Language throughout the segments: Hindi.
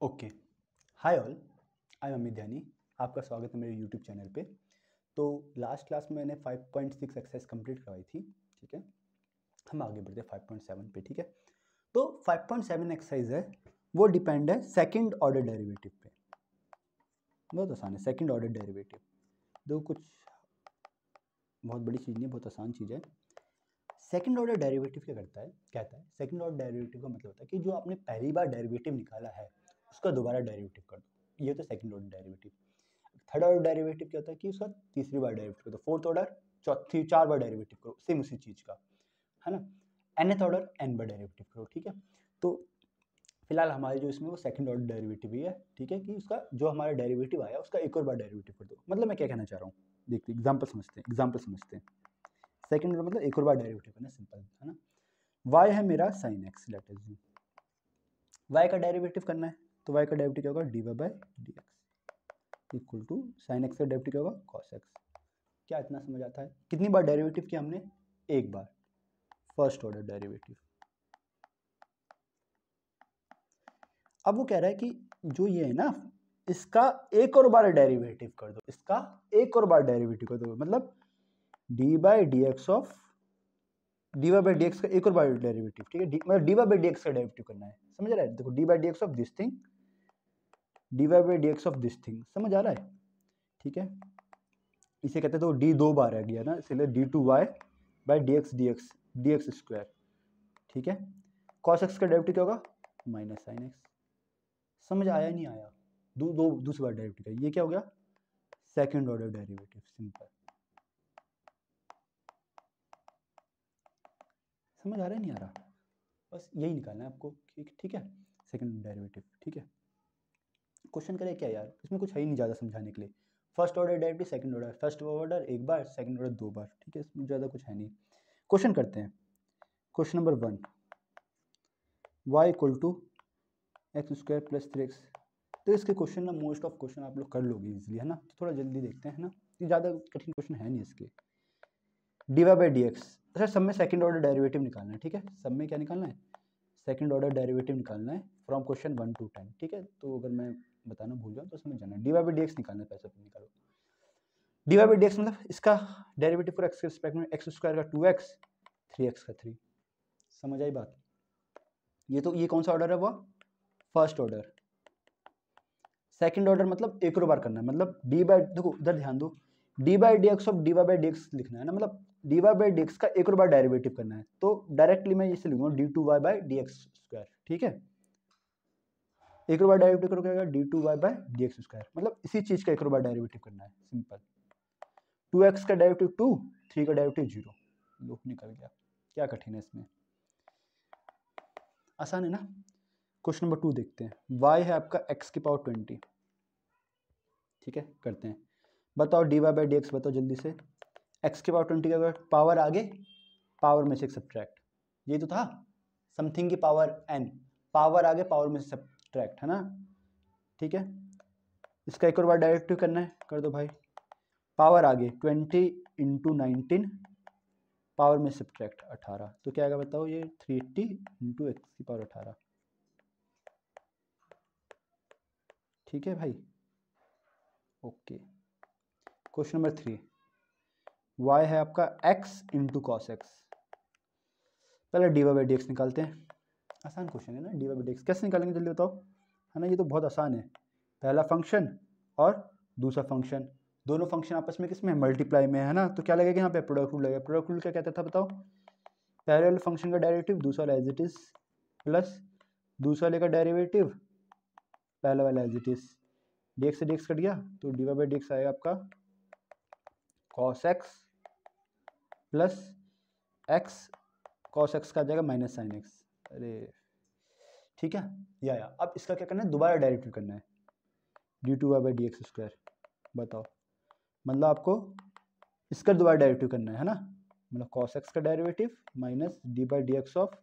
Okay. Hi all, I am Amit Dhyani. आपका स्वागत है मेरे यूट्यूब चैनल पे। तो लास्ट क्लास में मैंने 5.6 एक्सरसाइज कंप्लीट करवाई थी। ठीक है, हम आगे बढ़ते हैं 5.7 पे। ठीक है, तो 5.7 एक्सरसाइज है, वो डिपेंड है सेकंड ऑर्डर डेरिवेटिव पे। बहुत आसान है, सेकंड ऑर्डर डेरिवेटिव। दो कुछ बहुत बड़ी चीज़ नहीं, बहुत आसान चीज़ है। सेकंड ऑर्डर डेरिवेटिव क्या करता है, कहता है सेकंड ऑर्डर डेरिवेटिव का मतलब होता है कि जो आपने पहली बार डेरिवेटिव निकाला है उसका दोबारा डेरिवेटिव कर दो। ये तो second order derivative. Third order derivative क्या होता है कि उसका तीसरी बार डेरिवेटिव कर दो। फोर्थ ऑर्डर चौथी 4 बार डेरिवेटिव करो, सेम उसी चीज़ का, है ना। nth ऑर्डर n बार डेरिवेटिव करो। ठीक है, तो फिलहाल हमारे जो इसमें वो सेकंड ऑर्डर डेरिवेटिव ही है। ठीक है, कि उसका जो हमारा डेरिवेटिव आया उसका एक और बार डेरिवेटिव कर दो। मतलब मैं क्या कहना चाह रहा हूँ, देखते एग्जाम्पल समझते हैं। सेकंड ऑर्डर मतलब एक और बार डेरिवेटिव करना, सिंपल है ना। y है मेरा sin x, let us use y का डेरिवेटिव करना है, तो y का डेरिवेटिव क्या होगा, dy by d x equal to sine x का डेरिवेटिव क्या होगा, cos x। क्या इतना समझ आता है? कितनी बार डेरिवेटिव किया हमने? एक बार, फर्स्ट ऑर्डर डेरिवेटिव। अब वो कह रहा है कि जो ये है ना, इसका एक और बार डेरिवेटिव कर दो, इसका एक और बार डेरिवेटिव कर दो। मतलब d by d x of d y by d x का एक और बार डेरिवेटिव। ठीक है, मतलब d y by d x का डेरिवेटिव करना है। समझ रहा है? देखो, d by d x of this thing, d y by d x of this thing. समझ आ रहा है? ठीक है, इसे कहते हैं, तो डी दो बार आ गया ना, इसलिए d two y by d x square. ठीक है, कॉस एक्स का डेरिवेटिव क्या होगा, माइनस साइन एक्स। समझ आया नहीं आया? दूसरी बार डेरिवेटिव का, ये क्या हो गया, सेकंड ऑर्डर डेरिवेटिव। सिंपल। समझ आ रहा है नहीं आ रहा? बस यही निकालना है आपको। ठीक है, सेकंड डेरिवेटिव। ठीक है, क्वेश्चन करे क्या यार, इसमें कुछ है ही नहीं ज़्यादा समझाने के लिए। First order derivative, second order, first order एक बार, सेकंड ऑर्डर दो बार। ठीक है, इसमें ज़्यादा कुछ है नहीं। क्वेश्चन करते हैं। Question number 1, y equal to x square plus 3x। तो इसके क्वेश्चन ना, मोस्ट ऑफ क्वेश्चन आप लोग कर लोगे इजीली, है ना। तो थोड़ा जल्दी देखते हैं ना, ये ज़्यादा कठिन क्वेश्चन है नहीं इसके। D y by d x, अच्छा सब में सेकंड ऑर्डर डेरिवेटिव निकालना है। ठीक है, सब में क्या निकालना है, सेकंड ऑर्डर डेरिवेटिव निकालना है फ्रॉम क्वेश्चन 1 to 10। ठीक है, तो अगर मैं बताना भूल जाऊँ तो समझ जाना। D y by d x निकालना है, पैसा पे निकालो। D y by d x मतलब इसका डेरिवेटिव फॉर एक्स के रिस्पेक्ट में, एक्स स्क्वायर का 2x, 3x का 3। समझ आई बात? ये कौन सा ऑर्डर है, वो फर्स्ट ऑर्डर। सेकंड ऑर्डर मतलब एक और बार करना है, मतलब डी बाई, देखो उधर ध्यान दो, d by d x of d y by d x लिखना है ना, मतलब d y by d x का एक और बार डेरिवेटिव करना है। तो डायरेक्टली मैं इसे लिखूंगा d two y by d x square. ठीक है, एक और बार डेरिवेटिव करो, क्या होगा, d two y by d x square. मतलब इसी चीज का एक और बार डेरिवेटिव करना है, सिंपल। 2x का डेरिवेटिव 2, 3 का डेरिवेटिव 0। लो, निकल गया। क्या कठिन है इसमें, आसान है ना। क्वेश्चन नंबर 2 देखते हैं। y है आपका x की पावर 20। ठीक है, करते हैं। बताओ d y by d x, बताओ जल्दी से। x की पावर 20 का पावर आगे, पावर में से सब्ट्रैक्ट। ये तो था समथिंग की पावर n, पावर आगे पावर में से सब्ट्रैक्ट, है ना। ठीक है, इसका एक और बार डेरिवेटिव करना है, कर दो भाई। पावर आगे 20 इंटू 19, पावर में सब्ट्रैक्ट 18। तो क्या आएगा बताओ, ये 380 इंटू एक्स की पावर 18। ठीक है भाई, ओके। क्वेश्चन नंबर 3, y है आपका x इंटू कॉस एक्स। पहले d y by d x निकालते हैं। आसान क्वेश्चन है ना, d y by d x कैसे निकालेंगे जल्दी बताओ, है ना। ये तो बहुत आसान है। पहला फंक्शन और दूसरा फंक्शन, दोनों फंक्शन आपस में किसमें, मल्टीप्लाई में, है ना। तो क्या लगेगा यहाँ पे, प्रोडक्ट रूल लगेगा। प्रोडक्ट रूल क्या कहता था बताओ, पहले वाले फंक्शन का डेरिवेटिव दूसरा वाला एज इट इज, प्लस दूसरा वाले का डेरिवेटिव पहला वाला as it is. D x से डी एक्स कट गया, तो d y by d x आएगा आपका cos x plus x, cos x का आ जाएगा माइनस साइन एक्स। अरे ठीक है, या अब इसका क्या करना है, दोबारा डेरिवेटिव करना है, d two y by d x square. बताओ, मतलब आपको इसका दोबारा डेरिवेटिव करना है ना, मतलब कॉस एक्स का derivative minus D by d x of,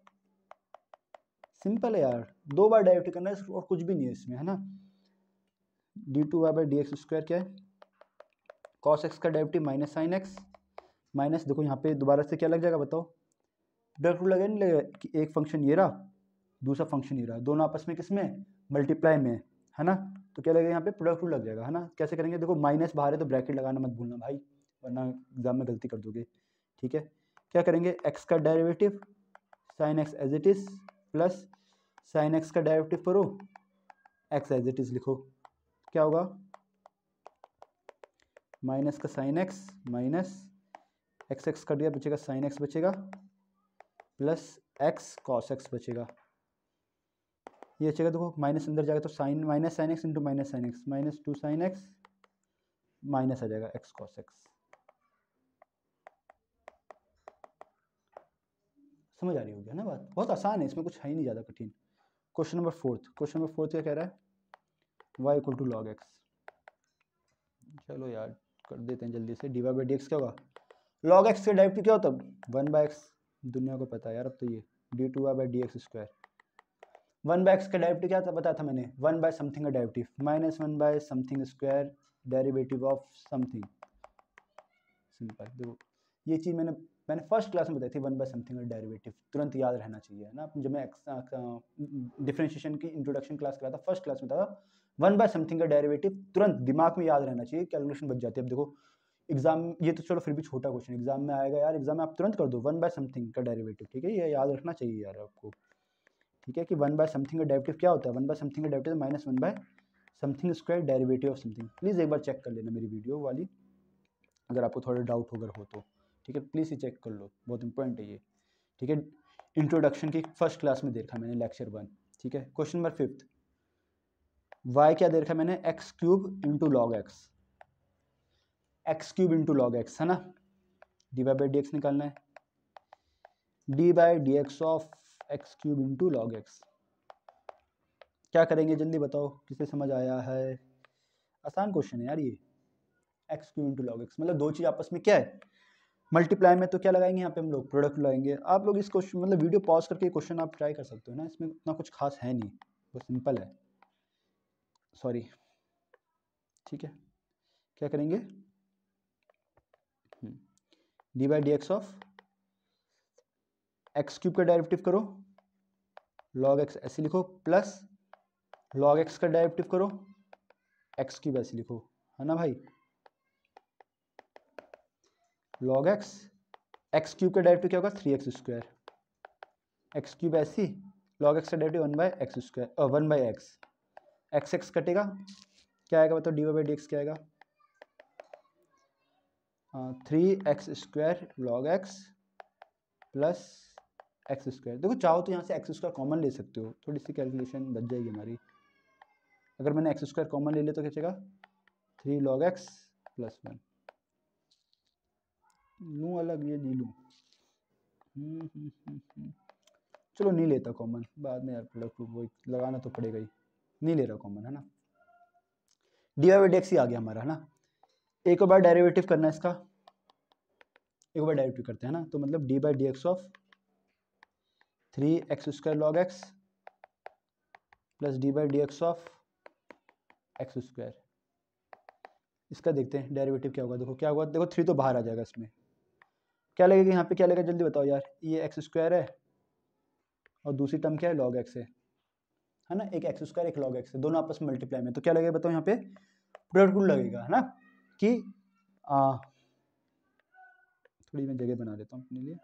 simple है यार, दो बार डेरिवेटिव करना है और कुछ भी नहीं है इसमें, है ना। D two y by d x square क्या है, कॉस एक्स का derivative minus sine x, minus, देखो यहाँ पे दोबारा से क्या लग जाएगा बताओ, डेरिवेटिव लगेगा नहीं लगेगा, कि एक फंक्शन ये रहा, दूसरा फंक्शन ये रहा, दोनों आपस में किसमें मल्टीप्लाई में है ना, तो क्या लगेगा यहाँ पे प्रोडक्ट रूल लग जाएगा है ना। कैसे करेंगे, देखो माइनस बाहर है तो ब्रैकेट लगाना मत भूलना भाई, वरना एग्जाम में गलती कर दोगे, ठीक है। क्या करेंगे, एक्स का derivative sine x as it is plus sine x का डेरिवेटिव करो, एक्स एज इट इज लिखो, क्या होगा माइनस का sine x minus x x cut गया, बचेगा साइन एक्स बचेगा प्लस एक्स कॉस एक्स बचेगा, ये बचेगा। देखो माइनस अंदर जाएगा तो sine minus sine x into minus sine x minus 2 sine x minus आ जाएगा एक्स कॉस एक्स। समझ आ रही होगी ना बात, बहुत आसान है, इसमें कुछ है ही नहीं ज़्यादा कठिन। क्वेश्चन नंबर फोर्थ क्या कह रहा है, y equal to log x. चलो यार कर देते हैं जल्दी से, d y by d x क्या होगा, लॉग एक्स का डेरिवेटिव क्या होता है 1 बाई एक्स, दुनिया को पता है यार अब तो, ये d two y by d x square. 1 by x का डेरिवेटिव क्या था बताया था मैंने, 1 बाय समथिंग का derivative minus 1 by something square derivative of something, simple. देखो ये चीज़ मैंने फर्स्ट क्लास में बताई थी, 1 बाय समथिंग का डेरिवेटिव तुरंत याद रहना चाहिए है ना। जब मैं डिफरेंशिएशन की इंट्रोडक्शन क्लास करा था फर्स्ट क्लास में था, 1 बाय समथिंग का डेरिवेटिव तुरंत दिमाग में याद रहना चाहिए, कैलकुलेशन बच जाती है। अब देखो एग्जाम, ये तो चलो फिर भी छोटा क्वेश्चन एग्जाम में आएगा यार, एग्जाम में आप तुरंत कर दो 1 बाय समथिंग का डेरिवेटिव, ठीक है, ये याद रखना चाहिए यार आपको, ठीक है, कि 1 बाय समथिंग का डेरिवेटिव क्या होता है, 1 बाय समथिंग का derivative minus 1 by something square derivative of something. Please एक बार चेक कर लेना मेरी वीडियो वाली, अगर आपको थोड़ा डाउट अगर हो तो, ठीक है, प्लीज़ ही चेक कर लो, बहुत इंपॉर्टेंट है ये, ठीक है। इंट्रोडक्शन की फर्स्ट क्लास में देखा मैंने लेक्चर 1, ठीक है। क्वेश्चन नंबर 5, वाई क्या दे रखा है मैंने, x cube into log x, x cube into log x है ना, d y by d x निकालना है, d by d x of x cube into log x. क्या करेंगे जल्दी बताओ, किसे समझ आया है, आसान क्वेश्चन है यार ये, x cube into log x, मतलब दो चीज़ आपस में क्या है मल्टीप्लाई में, तो क्या लगाएंगे यहाँ पे हम लोग प्रोडक्ट लगाएंगे। आप लोग इस क्वेश्चन मतलब वीडियो पॉज करके क्वेश्चन आप ट्राई कर सकते हो ना, इसमें उतना कुछ खास है नहीं, वो सिंपल है, सॉरी, ठीक है। क्या करेंगे, d by d x of x cube का डेरिवेटिव करो, लॉग एक्स ऐसे लिखो, प्लस लॉग एक्स का डेरिवेटिव करो, एक्स क्यूब ऐसे लिखो, है ना भाई, लॉग एक्स, एक्स क्यूब का डेरिवेटिव क्या होगा 3x स्क्वायर, एक्स क्यूब ऐसी, लॉग एक्स का derivative 1 by x square 1 by x, x x कटेगा, क्या आएगा बताओ, d y by d x क्या आएगा, 3x square log x plus x square. देखो चाहो तो यहाँ से एक्स स्क्वायर कॉमन ले सकते हो, थोड़ी सी कैलकुलेशन बच जाएगी हमारी। अगर मैंने एक्स स्क्वायर कॉमन ले लिया तो क्या चलेगा 3 लॉग एक्स प्लस 1, लूँ अलग ये नहीं लूँ, चलो नहीं लेता कॉमन, बाद में यार प्रोडक्ट वो लगाना तो पड़ेगा ही, नहीं ले रहा कॉमन है ना। D y by d x ही आ गया हमारा है ना। एक बार डेरिवेटिव करना है इसका, एक बार डेरिवेटिव करते हैं ना, तो मतलब d by d x of 3x square log x plus D by d x of x square. इसका देखते हैं डेरिवेटिव क्या होगा, देखो क्या होगा, देखो 3 तो बाहर आ जाएगा इसमें, क्या लगेगा यहाँ पे, क्या लगेगा जल्दी बताओ यार, ये एक्स स्क्वायर है और दूसरी टर्म क्या है लॉग एक्स है ना, एक एक्स स्क्वायर एक लॉग एक्स है, दोनों आपस में मल्टीप्लाई में, तो क्या लगेगा बताओ यहाँ पे प्रोडक्ट रूल लगेगा है ना, कि थोड़ी मैं जगह बना देता हूँ अपने लिए,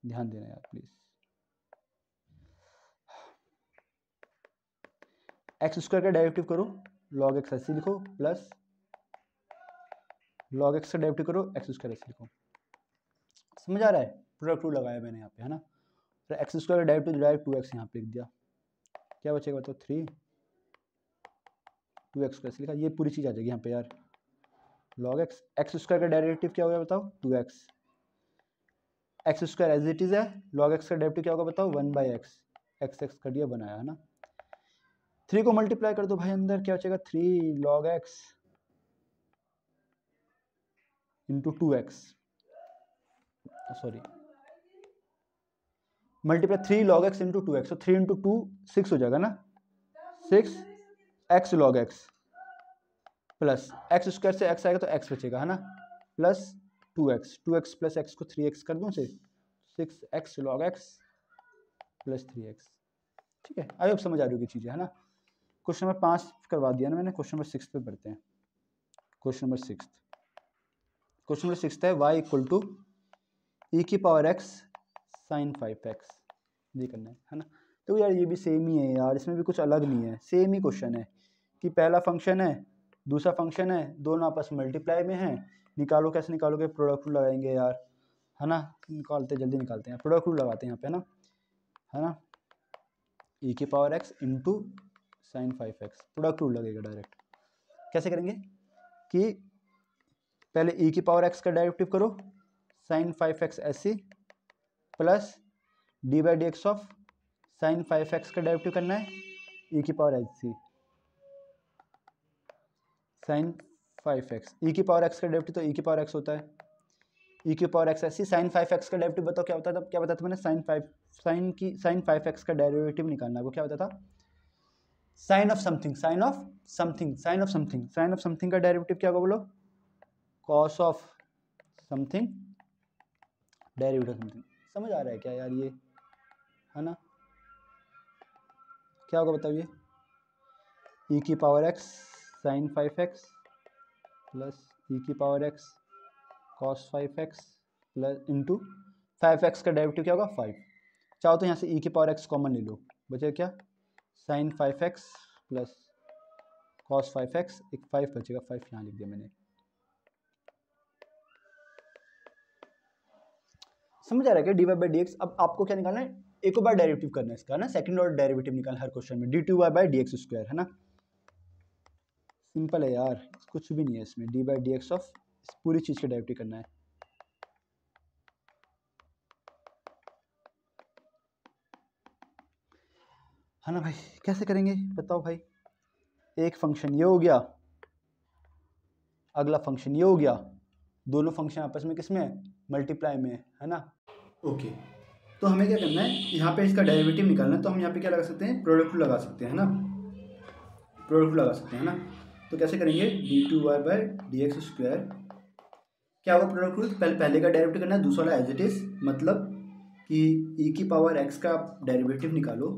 ध्यान देना यार प्लीज। एक्स स्क्वायर का डेरिवेटिव करो, लॉग एक्स ऐसे लिखो, प्लस लॉग एक्स का डेरिवेटिव करो एक्स स्क्वायर ऐसे लिखो, समझ आ रहा है, प्रोडक्ट रूल लगाया मैंने यहाँ पे है ना। तो एक्स स्क्वायर का डेरिवेटिव डायरेक्ट 2x यहाँ पे लिख दिया, क्या बचेगा बताओ 3 2x कैसे लिखा, ये पूरी चीज़ आ जाएगी यहाँ पे यार, लॉग एक्स, एक्स स्क्वायर का डेरिवेटिव क्या होगा बताओ 2x, x square as it is है, लॉग एक्स का डेरिवेटिव क्या होगा बताओ 1 बाई एक्स, एक्स एक्स कर दिया बनाया है ना, 3 को मल्टीप्लाई कर दो भाई अंदर, क्या बचेगा 3 log x into 2x, sorry multiply 3 log x into 2x, तो 3 इंटू 2 6 हो जाएगा ना, 6 x log x plus x square से एक्स आएगा तो एक्स बचेगा है ना, प्लस 2x प्लस एक्स को 3x कर दूँ से 6x log x plus 3x, ठीक है, आई होप समझ आ रही होगी चीज़ें, है ना। क्वेश्चन नंबर 5 करवा दिया ना मैंने, क्वेश्चन नंबर 6 पे पढ़ते हैं। क्वेश्चन नंबर 6 है y इक्वल टू ई की पावर x साइन 5x, ये करना है ना। तो यार ये भी सेम ही है यार, इसमें भी कुछ अलग नहीं है, सेम ही क्वेश्चन है कि पहला फंक्शन है, दूसरा फंक्शन है, दोनों आपस में मल्टीप्लाई में है, निकालो, कैसे निकालोगे, प्रोडक्ट रूल लगाएंगे यार, है ना। निकालते जल्दी निकालते हैं, प्रोडक्ट रूल लगाते हैं यहाँ पे ना, है ना। ई की power x into sine 5x, product rule लगेगा डायरेक्ट। कैसे करेंगे कि पहले ई की पावर x का डेरिवेटिव करो, साइन 5x ऐसी, plus D by d x of sine 5x का डेरिवेटिव करना है, ई की पावर ऐसी साइन 5x, ई की पावर x का डेरिवेटिव तो ई की पावर x होता है, ई की पावर x ऐसी, साइन 5x का डेरिवेटिव बताओ क्या होता था, क्या बताया था मैंने, साइन 5x का डेरिवेटिव निकालना है, वो क्या होता था, sine of something, sine of something, sine of something, sine of something का डेरिवेटिव क्या होगा बोलो, cos of something, derivative something. समझ आ रहा है क्या यार ये, है ना। क्या होगा बताओ ये, ई की power x sine 5x plus e की power x cos 5x plus into 5x का डेरिवेटिव क्या होगा 5। चाहो तो यहाँ से ई की पावर x कॉमन ले लो, बचेगा क्या, sign 5x plus cos 5x, एक 5 बचेगा, 5 यहाँ लिख दिया मैंने। समझ आ रहा है क्या, d y by d x. अब आपको क्या निकालना है, एक बार डेरिवेटिव करना है इसका, है ना, सेकंड ऑर्डर डेरिवेटिव निकालना हर क्वेश्चन में, d two y by d x square, है ना। सिंपल है यार, कुछ भी नहीं है इसमें, D by d x of इस पूरी चीज़ का डेरिवेटिव करना है ना भाई। कैसे करेंगे बताओ भाई, एक फंक्शन ये हो गया, अगला फंक्शन ये हो गया, दोनों फंक्शन आपस में किसमें है, मल्टीप्लाई में है ना। ओके, तो हमें क्या करना है, यहाँ पे इसका डेरिवेटिव निकालना है, तो हम यहाँ पे क्या लगा सकते हैं, प्रोडक्ट लगा सकते हैं, है ना, प्रोडक्ट लगा सकते हैं, है ना। तो कैसे करेंगे, d two y by d x square, क्या होगा प्रोडक्ट रूल, पहले का डेरिवेटिव करना है, दूसरा वाला एज इट इज, मतलब कि ई की पावर एक्स का डेरिवेटिव निकालो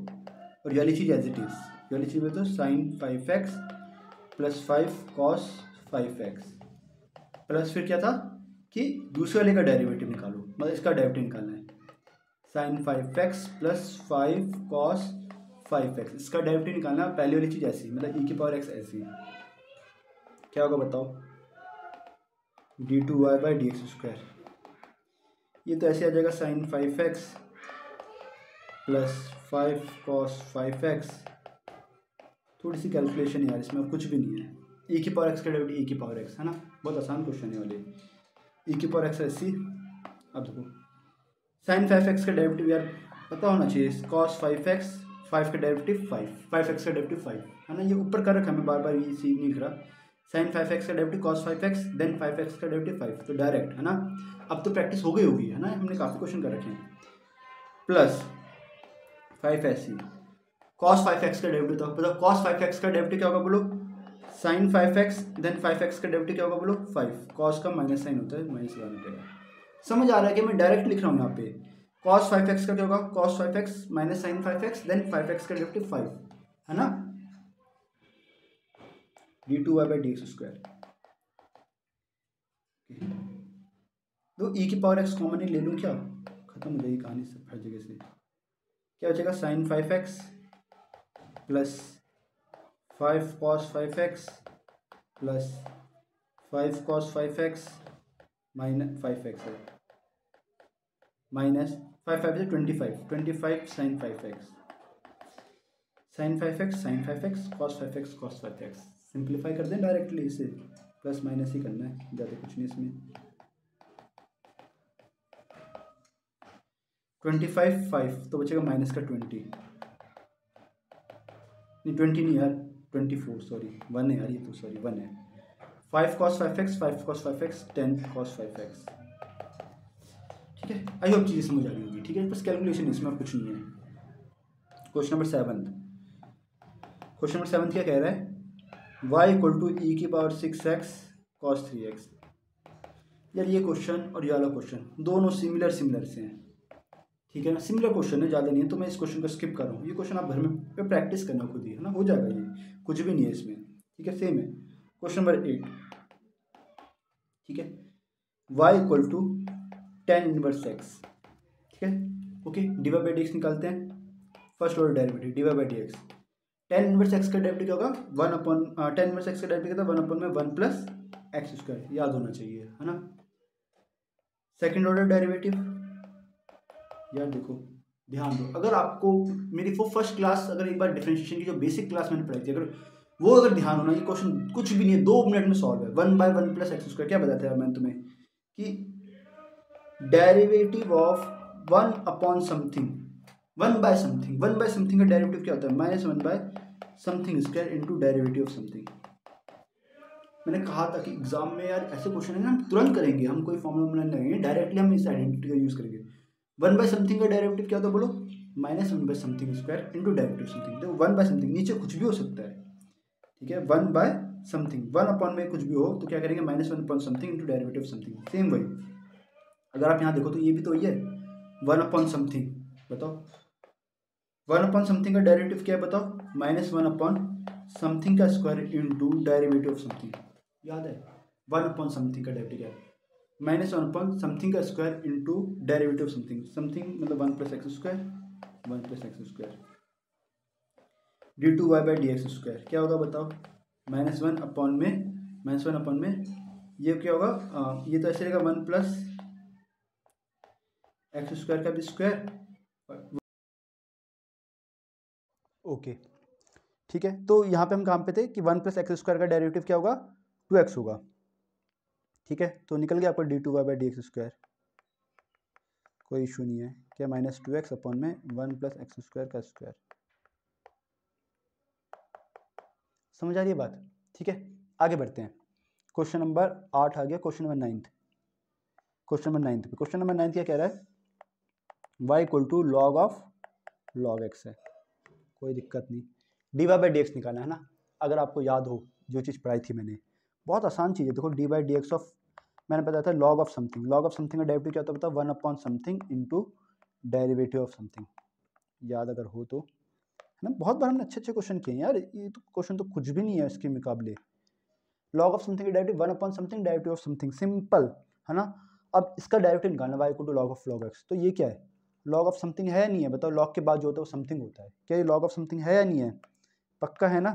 और ये वाली चीज़ एज इट इज, ये वाली चीज़ में तो sign 5x plus 5 cos 5x plus फिर क्या था कि दूसरे वाले का डेरिवेटिव निकालो, मतलब इसका डेरिवेटिव निकालना है, sign 5x plus 5 cos 5x, इसका डेरिवेटिव निकालना है, पहले वाली चीज़ ऐसी, मतलब ई की पावर x ऐसी, क्या होगा बताओ, d two y by d x square, ये तो ऐसे आ जाएगा, sign 5x plus 5 cos 5x, थोड़ी सी कैलकुलेशन यार इसमें, कुछ भी नहीं है, ई की पावर x का डेरिवेटिव ई की पावर x, है ना, बहुत आसान क्वेश्चन है वाले, ई की पावर x ऐसी। अब देखो साइन 5x का डेरिवेटिव यार पता होना चाहिए, कॉस 5x, 5 का डेरिवेटिव 5x का डेरिवेटिव 5, है ना, ये ऊपर कर रखा है मैं, बार बार ये सीख नहीं रहा, साइन 5x का derivative cos 5x then 5x का डेरिवेटिव 5, तो डायरेक्ट, है ना। अब तो प्रैक्टिस हो गई होगी, है ना, हमने काफ़ी क्वेश्चन कर रखे हैं, प्लस 5 ऐसी, कॉस 5x का डेरिवेटिव, तो मतलब कॉस 5x का डेरिवेटिव क्या होगा बोलो, साइन 5x देन 5x का डेरिवेटिव क्या होगा बोलो 5, कॉस का माइनस साइन होता है, माइनस लगाना पड़ेगा। समझ आ रहा है कि मैं डायरेक्ट लिख रहा हूँ यहाँ पे, कॉस 5x का क्या होगा, cos 5x minus sign 5x then 5x का डेरिवेटिव 5, है ना, d two y by d x square. तो ई की पावर x कॉमन ही ले लूँ क्या, खत्म हो जाएगी कहानी सब हर जगह से, क्या बचेगा, sine 5x plus 5 cos 5x plus 5 cos 5x minus 5x है, माइनस 5 5 से 25 sine 5x, sine 5x cos 5x cos 5x, simplify कर दें डायरेक्टली इसे, प्लस माइनस ही करना है, ज़्यादा कुछ नहीं इसमें। 25 5 तो बचेगा माइनस का 20, नहीं 20 नहीं यार 24, सॉरी 1 है यार, ये तो सॉरी 1 है, 5 कॉस 5x 10 कॉस 5x, ठीक है। आई होप चीज़ें समझ आ रही होगी, ठीक है, बस कैलकुलेशन इसमें कुछ नहीं है। क्वेश्चन नंबर 7 क्या कह रहा है, y इक्वल टू ई की पावर 6x कॉस 3x। यार ये क्वेश्चन और ये वाला क्वेश्चन दोनों सिमिलर से हैं, ठीक है ना, सिमिलर क्वेश्चन है, ज़्यादा नहीं है, तो मैं इस क्वेश्चन को स्किप कर रहा हूँ। ये क्वेश्चन आप घर में प्रैक्टिस करना खुद ही, है ना, हो जाएगा, ये कुछ भी नहीं है इसमें। ठीक है, सेम है। क्वेश्चन नंबर 8, ठीक है, y equal to tan inverse x, ठीक है, okay, d y by d x निकालते हैं, first order derivative d y by d x. tan inverse x का डेरिवेटिव क्या होगा, tan इनवर्स x का डेरिवेटिव क्या था, 1/1 प्लस एक्स स्क्वायर, याद होना चाहिए, है ना। सेकेंड ऑर्डर डेरिवेटिव, यार देखो ध्यान दो, अगर आपको मेरी वो फर्स्ट क्लास, अगर एक बार डिफरेंशिएशन की जो बेसिक क्लास मैंने पढ़ाई थी, अगर ध्यान होना, ये क्वेश्चन कुछ भी नहीं है, 2 मिनट में सॉल्व है। 1/1 प्लस एक्स स्क्वायर, क्या बताया था मैंने तुम्हें कि डेरिवेटिव ऑफ 1 अपॉन समथिंग, 1/समथिंग का डेरिवेटिव क्या होता है, -1/समथिंग square into derivative of something. मैंने कहा था कि एग्जाम में यार ऐसे क्वेश्चन है ना, हम तुरंत करेंगे, हम कोई फॉर्मूला नहीं लगाएंगे, डायरेक्टली हम इस आइडेंटिटी का यूज करेंगे। 1/समथिंग का डेरिवेटिव क्या होता है बोलो, -1/समथिंग स्क्वायर इंटू डेरिवेटिव समथिंग। तो 1/समथिंग नीचे कुछ भी हो सकता है, ठीक है, 1/समथिंग, 1 अपॉन में कुछ भी हो तो क्या करेंगे, -1/समथिंग इंटू डेरिवेटिव समथिंग। सेम वही, अगर आप यहाँ देखो तो ये भी तो वही है, 1 अपॉन समथिंग, बताओ 1 अपॉन समथिंग का डेरिवेटिव क्या है बताओ, -1 अपॉन समथिंग का square into derivative of something. याद है 1 अपॉन समथिंग का डेरिवेटिव क्या है, -1 अपॉन समथिंग का square into derivative of something. Something मतलब 1 plus x square, 1 plus x square d2y by d x square क्या होगा बताओ, -1 अपॉन में ये क्या होगा, ये तो ऐसे रहेगा 1 प्लस एक्स स्क्वायर का भी स्क्वायर। ओके, ठीक है, तो यहाँ पे हम कहाँ पे थे कि 1 प्लस एक्स स्क्वायर का डेरिवेटिव क्या होगा, 2x होगा, ठीक है, तो निकल गया आपका d2y by d x square, कोई इशू नहीं है, क्या -2x अपॉन में 1 प्लस एक्स स्क्वायर का स्क्वायर। समझ आ रही है बात, ठीक है, आगे बढ़ते हैं। क्वेश्चन नंबर 8 आ गया, क्वेश्चन नंबर 9 पे क्वेश्चन नंबर 9 क्या कह रहा है, y equal to log of log x है, कोई दिक्कत नहीं, d y by d x निकालना है ना। अगर आपको याद हो जो चीज़ पढ़ाई थी मैंने, बहुत आसान चीज़ है, देखो d by d x of, मैंने बताया था लॉग ऑफ समथिंग का डेरिवेटिव क्या होता है बताओ, 1 upon something into derivative of something, याद अगर हो तो, है ना। बहुत बार हमने अच्छे क्वेश्चन किए हैं यार, ये तो क्वेश्चन तो कुछ भी नहीं है इसके मुकाबले। लॉग ऑफ समथिंग का derivative 1 upon something derivative of something, simple, है ना। अब इसका डेरिवेटिव निकालना, y equal to log of log x, तो ये क्या है, लॉग ऑफ समथिंग है या नहीं है बताओ, लॉग के बाद जो होता है वो समथिंग होता है, क्या ये लॉग ऑफ समथिंग है या नहीं है, पक्का है ना।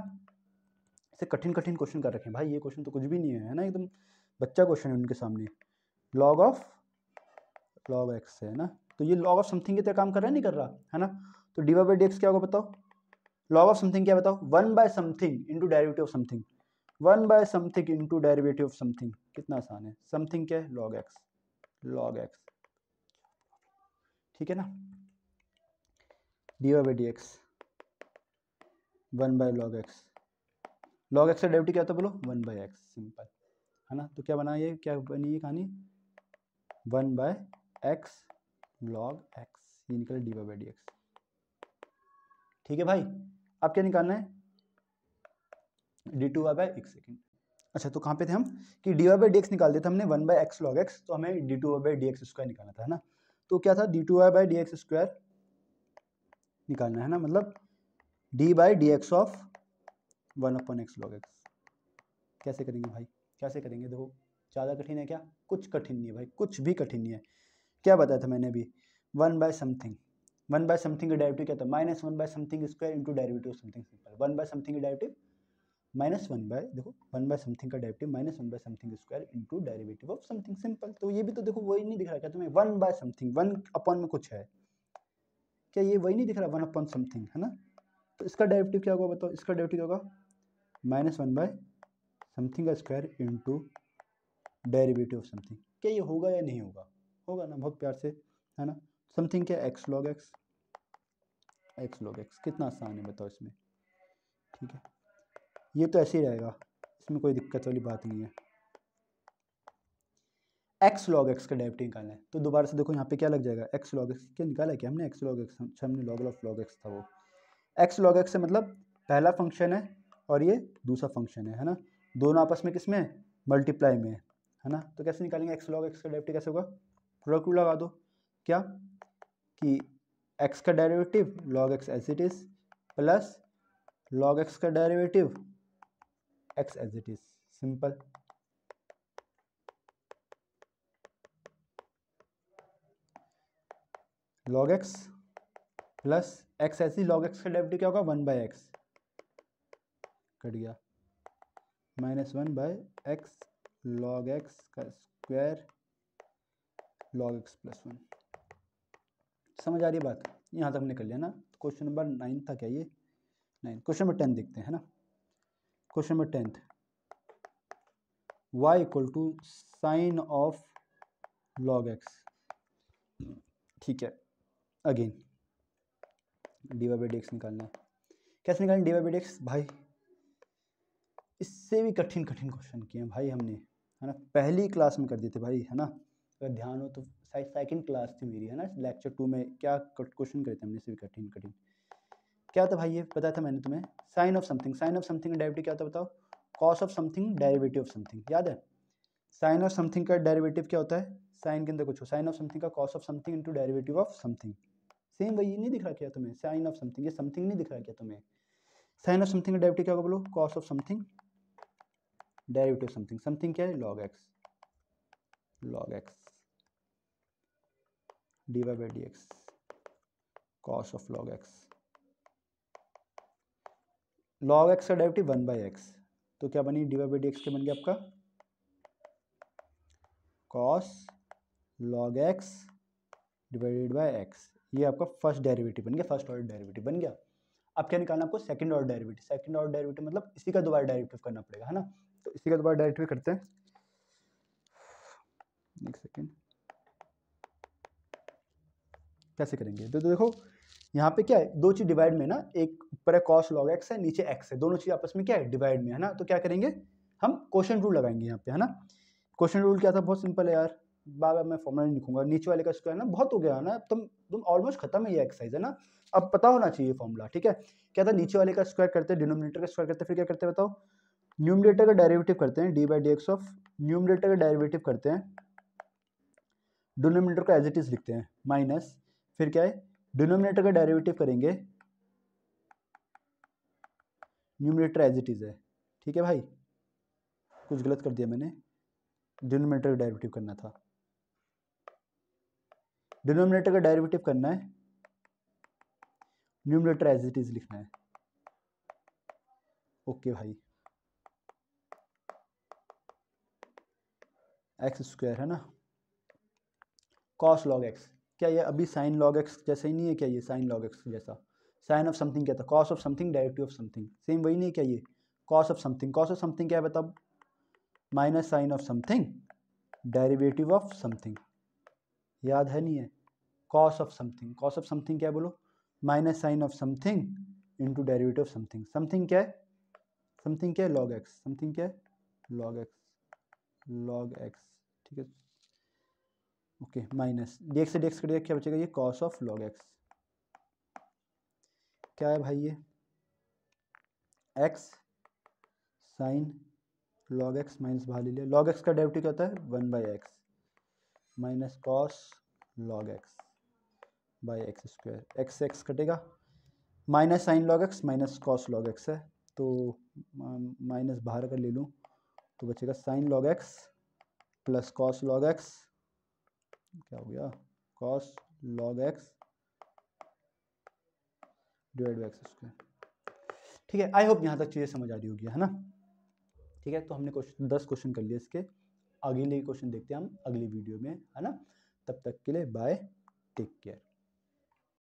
ऐसे कठिन क्वेश्चन कर रखे हैं भाई, ये क्वेश्चन तो कुछ भी नहीं है ना, एकदम बच्चा क्वेश्चन है उनके सामने, लॉग ऑफ लॉग एक्स है ना, तो ये लॉग ऑफ समथिंग की तरह काम कर रहा है नहीं कर रहा, है ना। तो d y by d x क्या होगा बताओ, लॉग ऑफ समथिंग क्या बताओ, 1/समथिंग इंटू डेरिवेटिव ऑफ समथिंग, 1/समथिंग इंटू डेरिवेटिव ऑफ समथिंग, कितना आसान है, समथिंग क्या है लॉग एक्स, ठीक है ना, d y by d x 1/log x, log x का डेरिवेटिव क्या होता है बोलो, 1/x, सिंपल, है ना। तो क्या बना, ये क्या बनी ये कहानी, 1/x log x, ये निकला d y by d x, ठीक है भाई। अब क्या निकालना है, d2y बाई एक सेकेंड, अच्छा तो कहाँ पे थे हम कि d y by d x निकाल दिया था हमने 1/x log x, तो हमें d2y by d x square निकालना था, है ना। तो क्या था, d2y by d x square निकालना है ना, मतलब d by d x of 1 upon x log x. कैसे करेंगे भाई, कैसे करेंगे, देखो ज़्यादा कठिन है क्या, कुछ कठिन नहीं है भाई, कुछ भी कठिन नहीं है। क्या बताया था मैंने अभी, 1/समथिंग का डेरिवेटिव क्या था, -1/समथिंग square into derivative of something, simple, 1/समथिंग का डेरिवेटिव देखो 1/समथिंग का डेरिवेटिव -1/समथिंग square into derivative of something, simple. तो ये भी तो देखो वही नहीं दिख रहा क्या तुम्हें, 1/समथिंग, 1 अपॉन में कुछ है, क्या ये वही नहीं दिख रहा 1 अपॉन समथिंग, है ना। तो इसका डेरिवेटिव क्या होगा बताओ, इसका डेरिवेटिव क्या होगा, -1/समथिंग का square into derivative of something. क्या ये होगा या नहीं होगा, होगा ना, बहुत प्यार से, है ना। समथिंग क्या, एक्स लॉग एक्स, कितना आसान है बताओ इसमें, ठीक है, ये तो ऐसे ही रहेगा, इसमें कोई दिक्कत वाली बात नहीं है। एक्स लॉग एक्स का डेरिवेटिव निकालना है, तो दोबारा से देखो यहाँ पे क्या लग जाएगा, एक्स लॉग एक्स, क्या निकाला है क्या हमने, एक्स लॉग एक्स, हमने लॉग ऑफ लॉग एक्स था वो, एक्स लॉग एक्स से मतलब पहला फंक्शन है और ये दूसरा फंक्शन है ना, दोनों आपस में किसमें है, मल्टीप्लाई में है ना। तो कैसे निकालेंगे एक्स लॉग एक्स का डेरिवेटिव, कैसे होगा, प्रोडक्ट रूल लगा दो, क्या कि एक्स का derivative log x as it is plus log x का derivative x as it is, simple. Log x plus x ऐसी, लॉग एक्स का डेरिवेटिव क्या होगा 1/x कट गया, -1/x लॉग एक्स का स्क्वायर लॉग एक्स प्लस 1। समझ आ रही है बात? यहाँ तक हमने कर लिया ना। क्वेश्चन नंबर 9 था क्या ये? 9। क्वेश्चन नंबर 10 देखते हैं, है ना। Question number 10, y equal to sine of log x, ठीक है। अगेन dy/dx निकालना है। कैसे निकालें dy/dx? भाई इससे भी कठिन कठिन क्वेश्चन किए हैं भाई हमने, है ना। पहली क्लास में कर दिए थे भाई, है ना। अगर ध्यान हो तो शायद सेकंड क्लास थी मेरी, है ना, लेक्चर 2 में क्या क्वेश्चन करे थे हमने, इससे भी कठिन कठिन। क्या था भाई ये बताया था मैंने तुम्हें, sine of something. Sine of something का डेरिवेटिव क्या होता है बताओ? Cos of something derivative of something, याद है? साइन ऑफ समथिंग का डेरिवेटिव क्या होता है? साइन के अंदर कुछ हो, साइन ऑफ समथिंग का cos of something into derivative of something. Same वही नहीं दिख रहा क्या तुम्हें? साइन ऑफ समथिंग, ये समथिंग नहीं दिख रहा क्या तुम्हें? साइन ऑफ समथिंग का डेरिवेटिव क्या होगा बोलो? Cos of something derivative something. Something क्या है? Log x, log x dy/dx cos of log x. Log x का डेरिवेटिव 1/x, तो क्या बनी dy/dx के बन गया आपका cos log x divided by x. ये आपका फर्स्ट डेरिवेटिव बन गया, फर्स्ट ऑर्डर डेरिवेटिव बन गया। अब क्या निकालना आपको? Second order derivative. Second order derivative मतलब इसी का दोबारा डेरिवेटिव करना पड़ेगा, है ना। तो इसी का दोबारा डेरिवेटिव करते हैं, एक सेकेंड। कैसे करेंगे? तो देखो यहाँ पे क्या है, दो चीज डिवाइड में ना, एक ऊपर है कॉस लॉग एक्स है, नीचे एक्स है, दोनों चीज आपस में क्या है? डिवाइड में, है ना। तो क्या करेंगे हम? क्वोशिएंट रूल लगाएंगे यहाँ पे, है ना। क्वोशिएंट रूल क्या था? बहुत सिंपल है यार, बार बार मैं फॉर्मूला नहीं लिखूंगा। नीचे वाले का स्क्वायर ना, बहुत हो गया ना, तुम ऑलमोस्ट खत्म है ये एक्सरसाइज, है ना। अब पता होना चाहिए फॉर्मूला, ठीक है। क्या था? नीचे वाले का स्क्वायर करते हैं, डिनोमिनेटर का स्क्वायर करते हैं, फिर क्या करते हैं बताओ? न्यूमरेटर का डेरिवेटिव करते हैं, dy/dx ऑफ न्यूमरेटर का डेरिवेटिव करते हैं, डिनोमिनेटर को एज इट इज लिखते हैं, माइनस फिर क्या है? डिनोमिनेटर का डेरिवेटिव करेंगे, न्यूमरेटर एज इट इज है, ठीक है भाई। कुछ गलत कर दिया मैंने, डिनोमिनेटर का डेरिवेटिव करना था, डिनोमिनेटर का डेरिवेटिव करना है, न्यूमरेटर एज इट इज लिखना है। ओके भाई, एक्स स्क्वायर है ना, कॉस लॉग एक्स। क्या ये अभी साइन लॉग एक्स जैसा ही नहीं है क्या? ये साइन लॉग एक्स जैसा। साइन ऑफ समथिंग क्या था? Cos of something derivative of something, same वही नहीं है क्या ये? Cos of something, cos of something क्या है बताओ? Minus sine of something derivative of something, याद है नहीं है? Cos of something, cos of something क्या है बोलो? Minus sine of something into derivative of something. Something क्या है? समथिंग क्या है? Log x. समथिंग क्या है? लॉग एक्स, लॉग एक्स, ठीक है। ओके, माइनस dx से dx कटेगा, क्या बचेगा? ये कॉस ऑफ लॉग एक्स। क्या है भाई ये? X sign log x minus बाहर ले लिया, लॉग एक्स का डेरिवेटिव क्या होता है? 1/x minus cos log x by x square. X x कटेगा, minus sine log x minus cos log x है, तो माइनस बाहर अगर ले लूँ तो बचेगा sine log x plus cos log x, क्या हो गया? Cos log x divide by x square. ठीक है, आई होप यहाँ तक चीज़ें समझ आ रही होगी, है ना। ठीक है, तो हमने 10 क्वेश्चन कर लिए इसके। अगले क्वेश्चन देखते हैं हम अगली वीडियो में, है ना। तब तक के लिए बाय, टेक केयर।